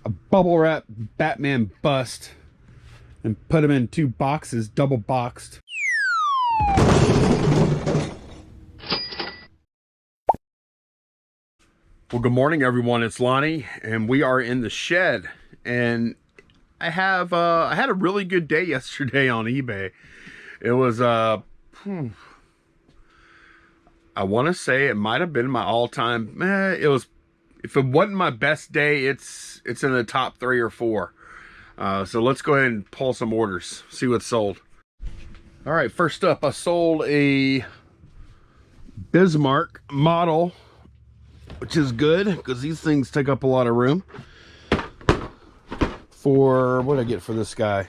a bubble wrap Batman bust and put them in 2 boxes, double boxed. Well, good morning, everyone. It's Lonnie, and we are in the shed. And I had a really good day yesterday on eBay. It was I want to say it might have been my all-time. It was, if it wasn't my best day, it's in the top 3 or 4. So let's go ahead and pull some orders, see what's sold. All right, first up, I sold a Bismarck model, which is good because these things take up a lot of room. For what did I get for this guy?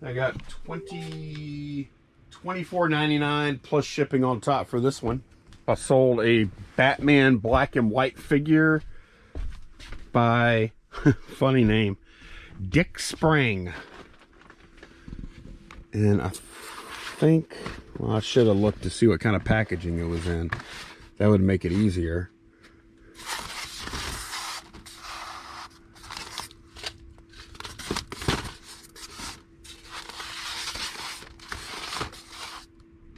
I got $24.99 plus shipping on top for this one. I sold a Batman black and white figure by funny name, Dick Sprang. And I think, well, I should have looked to see what kind of packaging it was in. That would make it easier.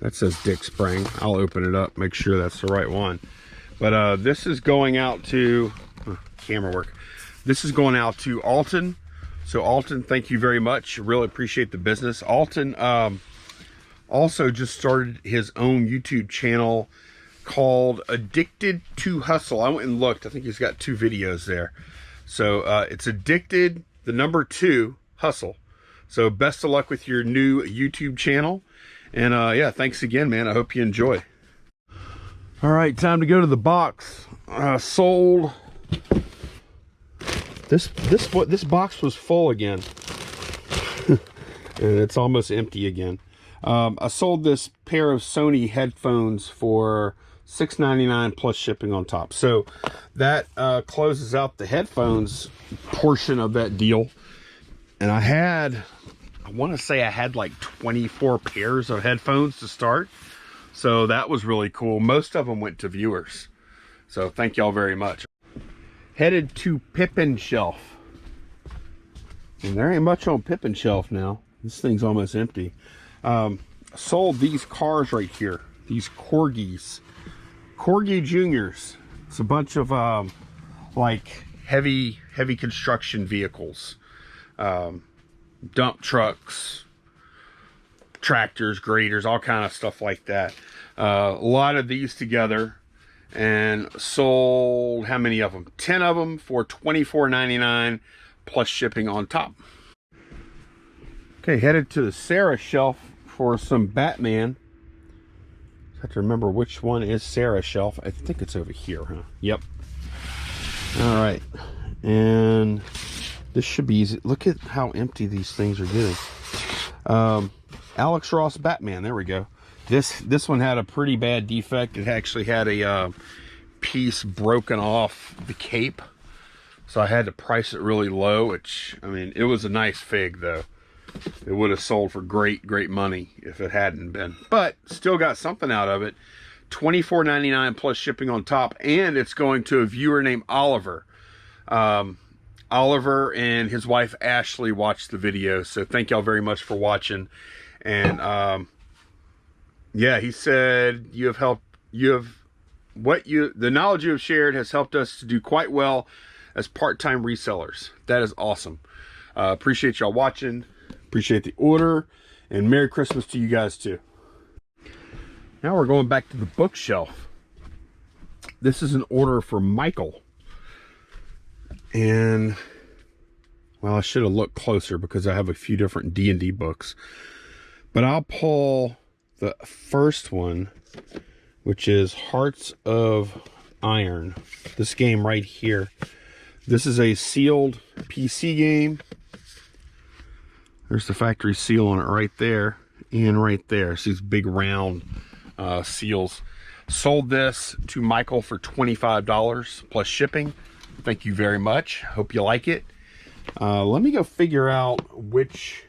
That says Dick Sprang. I'll open it up, make sure that's the right one. But this is going out to, camera work. This is going out to Alton. So Alton, thank you very much. Really appreciate the business. Alton also just started his own YouTube channel called Addicted to Hustle. I went and looked. I think he's got 2 videos there. So it's Addicted, the number 2, Hustle. So best of luck with your new YouTube channel. And yeah, thanks again, man. I hope you enjoy. All right, time to go to the box. Sold this box was full again. And it's almost empty again. I sold this pair of Sony headphones for $6.99 plus shipping on top. So that closes out the headphones portion of that deal. And I want to say I had like 24 pairs of headphones to start. So that was really cool. Most of them went to viewers. So thank y'all very much. Headed to Pippin Shelf. And there ain't much on Pippin Shelf now. This thing's almost empty. Sold these cars right here. These Corgis. Corgi Juniors. It's a bunch of like heavy construction vehicles. Dump trucks, tractors, graders, all kind of stuff like that. A lot of these together, and sold, how many of them? 10 of them for $24.99 plus shipping on top. Okay, headed to the Sarah shelf for some Batman. I have to remember which one is Sarah shelf. I think it's over here, huh? Yep. All right, and this should be easy. Look at how empty these things are getting. Alex Ross Batman, there we go. This one had a pretty bad defect. It actually had a piece broken off the cape. So I had to price it really low, which, I mean, it was a nice fig though. It would have sold for great money if it hadn't been. But still got something out of it. $24.99 plus shipping on top, and it's going to a viewer named Oliver. Oliver and his wife Ashley watched the video, so thank y'all very much for watching. And yeah, he said the knowledge you have shared has helped us to do quite well as part-time resellers. That is awesome. Appreciate y'all watching, appreciate the order, and Merry Christmas to you guys too. Now we're going back to the bookshelf. This is an order for Michael. And, well, I should have looked closer because I have a few different D&D books. But I'll pull the first one, which is Hearts of Iron. This game right here. This is a sealed PC game. There's the factory seal on it right there and right there. So these big round seals. Sold this to Michael for $25 plus shipping. Thank you very much. Hope you like it. Let me go figure out which.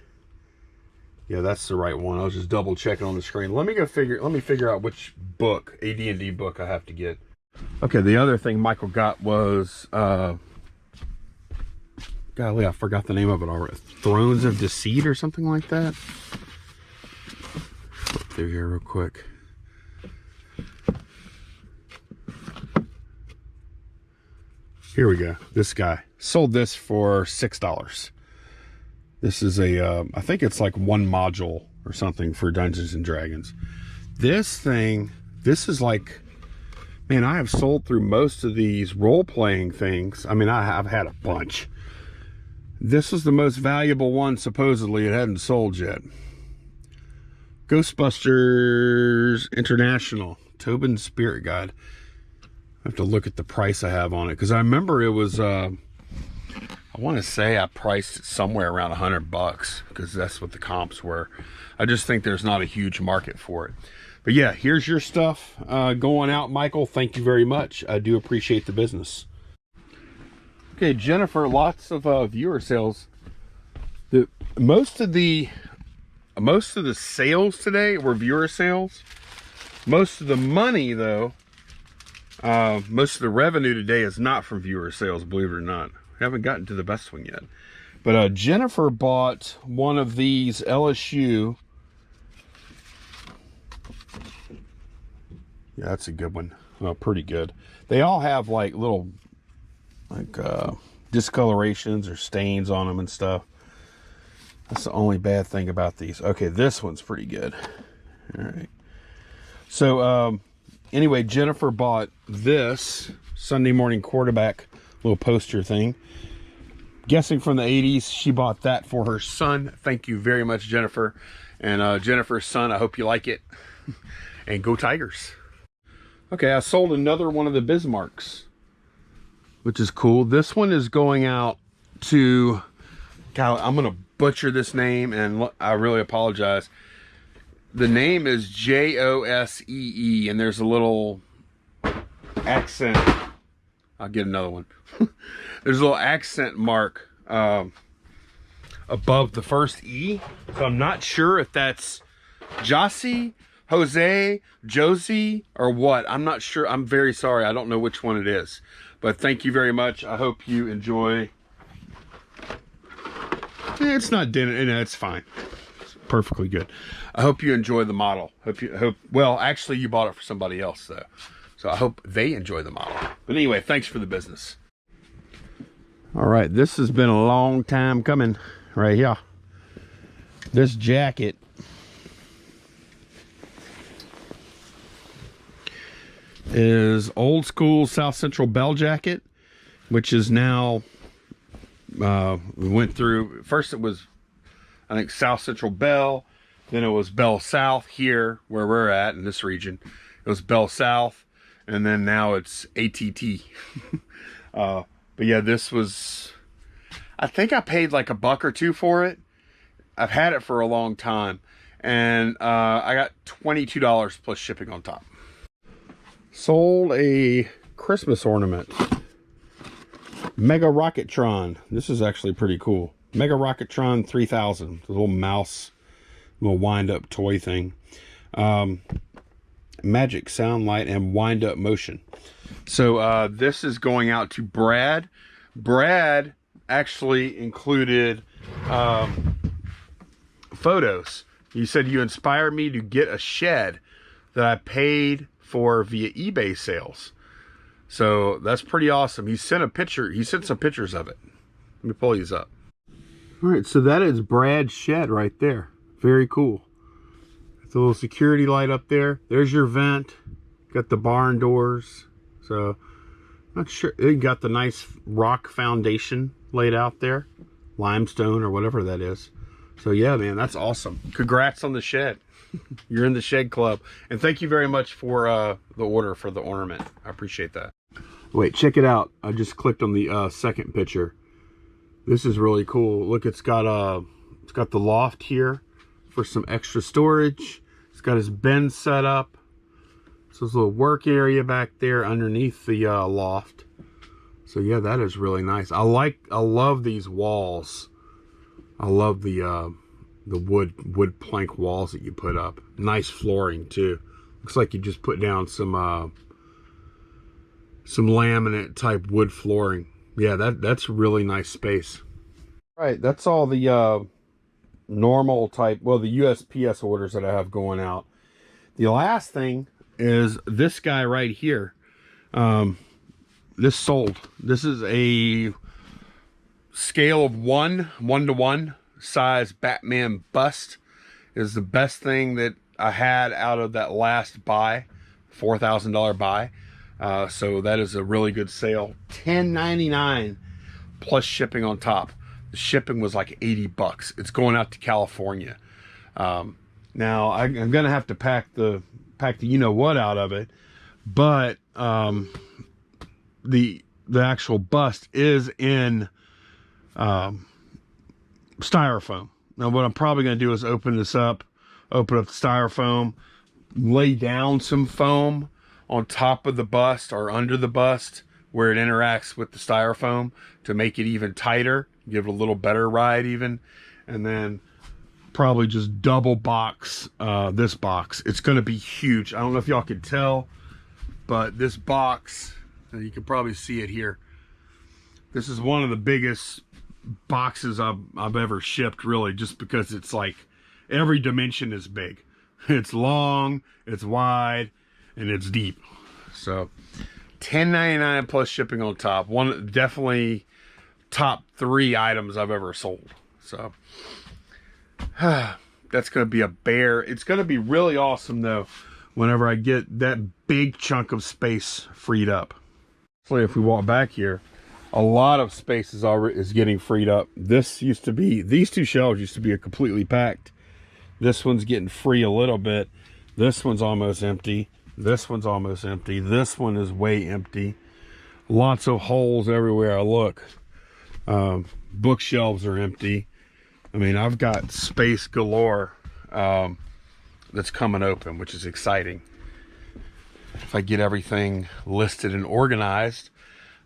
Yeah, that's the right one. I was just double checking on the screen. Let me figure out which book, AD&D book, I have to get. Okay, the other thing Michael got was golly, I forgot the name of it already. Thrones of Deceit or something like that. Flip through here real quick. Here we go. This guy sold this for $6. This is a, I think it's like one module or something for Dungeons and Dragons. This thing, this is like, man, I have sold through most of these role-playing things. I mean, I've had a bunch. This is the most valuable one, supposedly. It hadn't sold yet. Ghostbusters International, Tobin's Spirit Guide. I have to look at the price I have on it, because I remember it was, I want to say I priced it somewhere around $100, because that's what the comps were. I just think there's not a huge market for it. But yeah, here's your stuff going out, Michael. Thank you very much. I do appreciate the business. Okay, Jennifer, lots of viewer sales. Most of the sales today were viewer sales. Most of the money, though, most of the revenue today is not from viewer sales, believe it or not. I haven't gotten to the best one yet. But Jennifer bought one of these LSU. Yeah, that's a good one. Oh, pretty good. They all have like little discolorations or stains on them and stuff. That's the only bad thing about these. Okay, this one's pretty good. All right. So anyway, Jennifer bought this Sunday morning quarterback little poster thing. Guessing from the 80s, she bought that for her son. Thank you very much, Jennifer. And Jennifer's son, I hope you like it. And go Tigers. Okay, I sold another one of the Bismarcks, which is cool. This one is going out to, God, I'm going to butcher this name, and I really apologize. The name is Josee, and there's a little accent. I'll get another one. There's a little accent mark above the first E. So I'm not sure if that's Jossie, Jose, Josie, or what. I'm not sure. I'm very sorry. I don't know which one it is. But thank you very much. I hope you enjoy. It's not dinner. It's fine. It's perfectly good. I hope you enjoy the model. Well, actually, you bought it for somebody else, though. So I hope they enjoy the model. But anyway, thanks for the business. All right, this has been a long time coming right here. This jacket is old school South Central Bell jacket, which is now, we went through, first it was, I think, South Central Bell, then it was Bell South here, where we're at in this region. It was Bell South, and then now it's ATT. But yeah, this was, I think I paid like $1 or $2 for it. I've had it for a long time, and I got $22 plus shipping on top. Sold a Christmas ornament, Mega Rocketron. This is actually pretty cool. Mega Rocketron 3000, the little mouse, little wind-up toy thing. Magic sound, light, and wind-up motion. So this is going out to Brad. Brad actually included photos. You said you inspired me to get a shed that I paid for via eBay sales. So that's pretty awesome. He sent a picture. He sent some pictures of it. Let me pull these up. All right, so that is Brad's shed right there. Very cool. It's a little security light up there. There's your vent. Got the barn doors. So, not sure. It got the nice rock foundation laid out there. Limestone or whatever that is. So yeah, man, that's awesome. Congrats on the shed. You're in the shed club. And thank you very much for the order for the ornament. I appreciate that. Wait, check it out. I just clicked on the second picture. This is really cool. Look, it's got the loft here for some extra storage. It's got his bin set up. So there's a little work area back there underneath the loft. So yeah, that is really nice. I love these walls. I love the wood plank walls that you put up. Nice flooring too. Looks like you just put down some laminate type wood flooring. Yeah, that's really nice space. Right, that's all the normal type, well, the USPS orders that I have going out. The last thing is this guy right here. This sold. This is a scale of 1:1 size Batman bust. Is the best thing that I had out of that last buy, $4,000 buy. So that is a really good sale. $10.99 plus shipping on top. The shipping was like 80 bucks. It's going out to California. Now I'm gonna have to pack the you know what out of it, but the actual bust is in styrofoam. Now what I'm probably gonna do is open up the styrofoam, lay down some foam on top of the bust or under the bust where it interacts with the styrofoam to make it even tighter, give it a little better ride even, and then probably just double box this box. It's going to be huge. I don't know if y'all can tell, but this box, you can probably see it here. This is one of the biggest boxes I've ever shipped, really, just because it's like every dimension is big. It's long, it's wide, and it's deep. So $10.99 plus shipping on top. One definitely top 3 items I've ever sold. So that's going to be a bear. It's going to be really awesome though whenever I get that big chunk of space freed up. So if we walk back here, a lot of space is getting freed up. These 2 shelves used to be completely packed. This one's getting free a little bit. This one's almost empty. This one's almost empty. This one is way empty. Lots of holes everywhere I look. Bookshelves are empty. I mean, I've got space galore that's coming open, which is exciting. If I get everything listed and organized,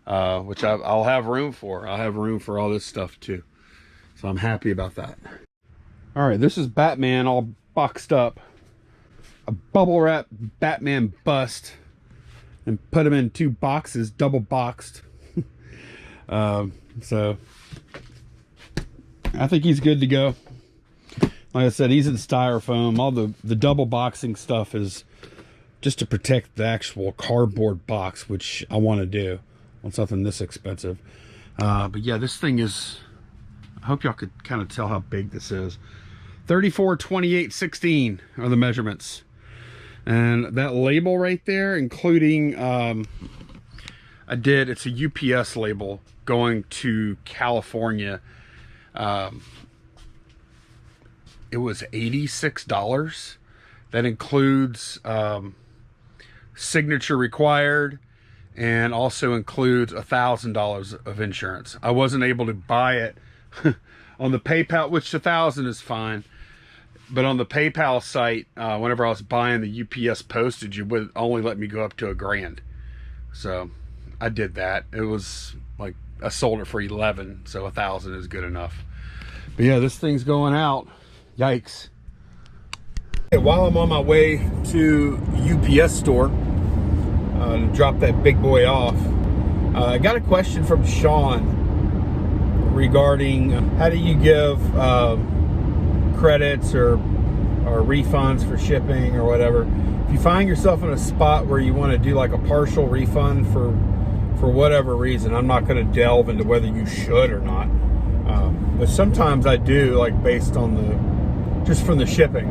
which I'll have room for. I'll have room for all this stuff too. So I'm happy about that. All right, this is Batman all boxed up. A bubble wrap Batman bust and put him in 2 boxes, double boxed. So I think he's good to go. Like I said, he's in styrofoam. All the double boxing stuff is just to protect the actual cardboard box, which I want to do on something this expensive. But yeah, this thing is, I hope y'all could kind of tell how big this is. 34, 28, 16 are the measurements. And that label right there, including, it's a UPS label going to California. It was $86. That includes signature required and also includes $1,000 of insurance. I wasn't able to buy it on the PayPal, which $1,000 is fine. But on the PayPal site, whenever I was buying the UPS postage, it would only let me go up to $1,000. So I did that. It was like, I sold it for $11, so $1,000 is good enough. But yeah, this thing's going out. Yikes. While I'm on my way to UPS store to drop that big boy off, I got a question from Sean regarding how do you give credits or refunds for shipping or whatever. If you find yourself in a spot where you want to do like a partial refund for whatever reason, I'm not going to delve into whether you should or not, but sometimes I do, like based on just from the shipping,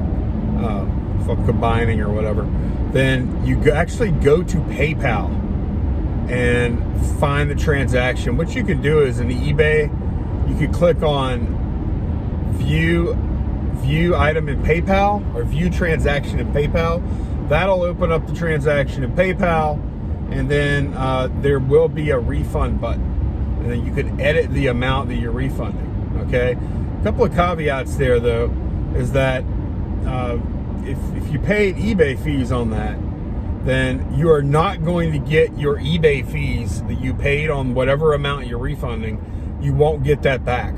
if I'm combining or whatever, then you actually go to PayPal and find the transaction. What you can do is in eBay, you could click on view item in PayPal or view transaction in PayPal. That'll open up the transaction in PayPal, and then there will be a refund button, and then you can edit the amount that you're refunding. Okay, a couple of caveats there though is that if you paid eBay fees on that, then you are not going to get your eBay fees that you paid on whatever amount you're refunding. You won't get that back.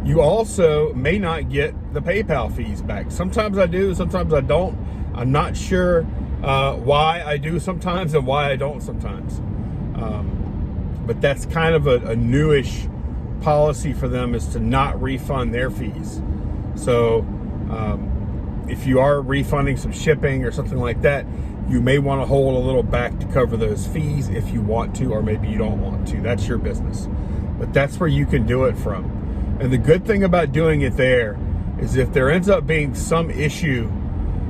You also may not get the PayPal fees back. Sometimes I do, sometimes I don't. I'm not sure why I do sometimes and why I don't sometimes. But that's kind of a newish policy for them is to not refund their fees. So if you are refunding some shipping or something like that, you may want to hold a little back to cover those fees if you want to, or maybe you don't want to. That's your business. But that's where you can do it from. And the good thing about doing it there is if there ends up being some issue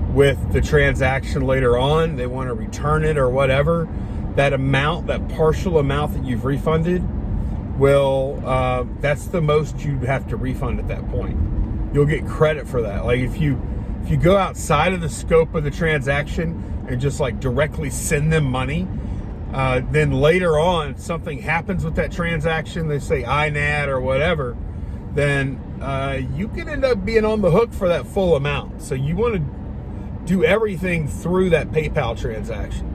with the transaction later on, they want to return it or whatever, that amount, that partial amount that you've refunded, will, that's the most you have to refund at that point. You'll get credit for that. Like if you go outside of the scope of the transaction and just like directly send them money, then later on something happens with that transaction, they say INAD or whatever, then you can end up being on the hook for that full amount. So you want to do everything through that PayPal transaction.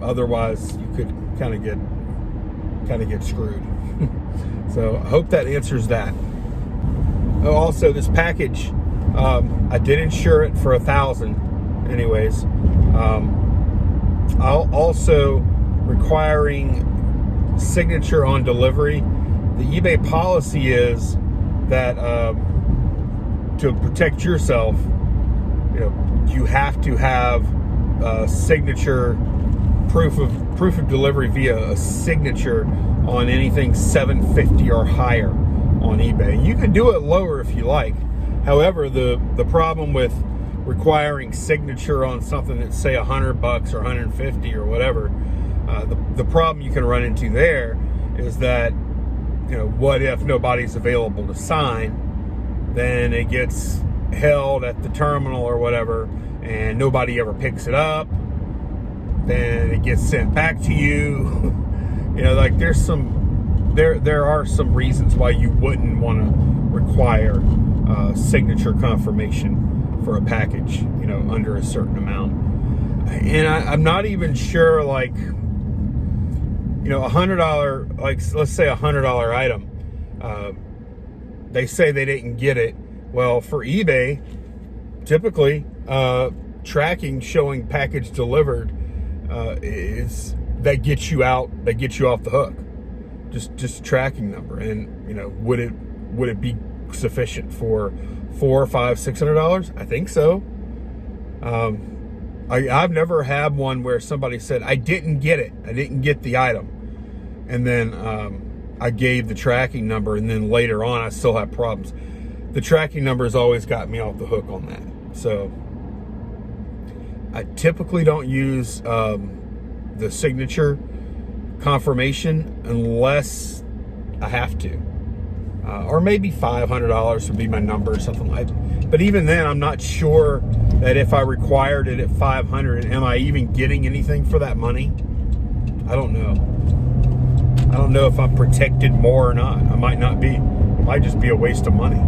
Otherwise you could kind of get screwed. So I hope that answers that. Oh, also this package, I did insure it for $1,000 anyways. I'll also requiring signature on delivery. The eBay policy is that to protect yourself, you have to have a signature, proof of delivery via a signature on anything $750 or higher on eBay. You can do it lower if you like. However, the problem with requiring signature on something that's say $100 or $150 or whatever, the problem you can run into there is that, what if nobody's available to sign? Then it gets held at the terminal or whatever, and nobody ever picks it up. Then it gets sent back to you. Like there are some reasons why you wouldn't want to require signature confirmation for a package, under a certain amount. And I'm not even sure, like, $100, like let's say $100 item, they say they didn't get it. Well, for eBay, typically tracking showing package delivered is that gets you off the hook. Just tracking number. And would it be sufficient for $400, $500, $600? I think so. I've never had one where somebody said I didn't get it, I didn't get the item, and then I gave the tracking number, and then later on I still have problems. The tracking number has always got me off the hook on that. So I typically don't use the signature confirmation unless I have to, or maybe $500 would be my number or something like that. But even then, I'm not sure that if I required it at $500, am I even getting anything for that money? I don't know. I don't know if I'm protected more or not. I might not be. It might just be a waste of money.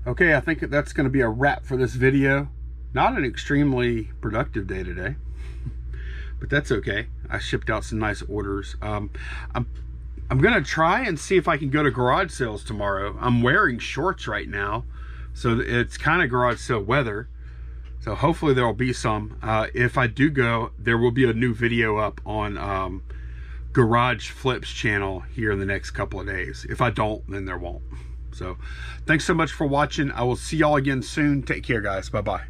Okay, I think that's going to be a wrap for this video. Not an extremely productive day today, but that's okay. I shipped out some nice orders. I'm gonna try and see if I can go to garage sales tomorrow. I'm wearing shorts right now, so it's kind of garage sale weather. So hopefully there will be some. If I do go, there will be a new video up on Garage Flips channel here in the next couple of days. If I don't, then there won't. So thanks so much for watching. I will see y'all again soon. Take care, guys. Bye-bye.